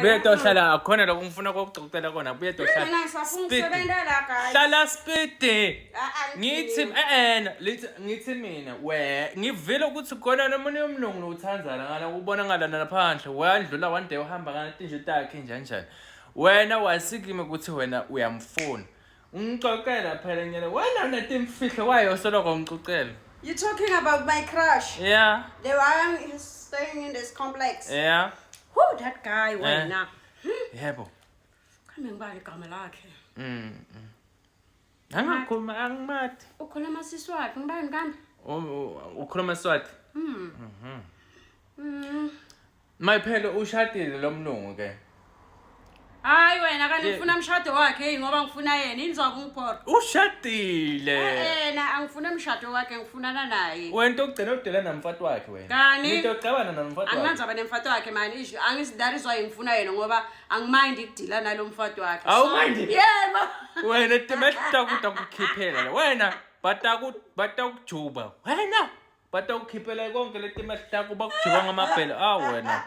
Buye tohlala akhona la ngifuna ukuxoxela kona buye tohlala. Mina ngisafuna ukusebenza la guys. Hlala speed. Lithi Ngithi mina ngivile ukuthi khona nomunye umlungu nothandzana ngala ubona ngala naphandle wandlula one day uhamba kana tinje takhe njani. Wena wasikime ukuthi wena uyamfuna. Ungixoxela phela nyene wena unetimfihlo wayo soloko ngixoxela. You talking about my crush? Yeah. The one is staying in this complex. Yeah. Who that guy wena? Yebo. Kame ngibale igama lakhe. Angakhuluma angimathi. Ukhuluma Siswati ngibani kambe? Ukhuluma Siswati? Mayiphela ushadile lo mlungu ke. Hayi wena kanti ngifuna umshado wakhe ngoba ngifuna yena inzoba ungiphora. Ushadile. Yena angifuna umshado wakhe ngifunana naye. Wena ugcina udela namfati wakhe wena. Kani? Into ocabana namfati wakhe. Anganzaba nemfati wakhe man issue. Angisidalizwa ngifuna yena ngoba angimind ukudila nalo mfati wakhe. Awumind? Yebo. Wena temehla ukukhiphela wena batakujuba. Wena batakukhiphela konke letimehla kuba kujuba ngamabhela wena.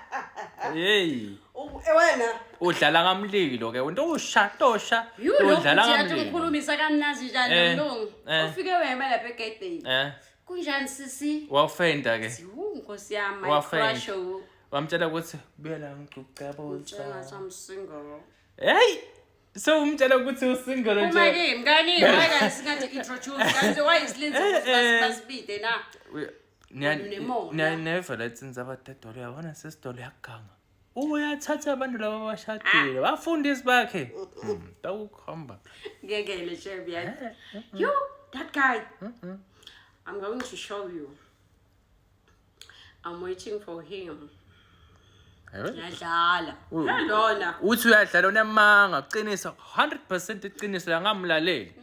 Hey. Wena udlala ngamlilo ke wena ushadosha udlala ngamlilo ukhulumisa kamnazi njani nomlungu ufike wena lapha egedeni kunjani sisi wafenda ke Nkosi yami my crush wamtshela ukuthi buyela ngixucabuza I'm single hey so umtshela ukuthi usingle nje uma ke mngani wayeka singathi introduce kanti why islinze basibide na never let's nzaba Dolly yabona sesidolo yakuganga uyathatha abantu laba abashadile bafundisi bakhe tawukhamba ngekele champion you that guy I'm going to show you I'm waiting for him yadlala lona uthi uyadlala unamanga qinisa 100% iqiniso la ngamlaleli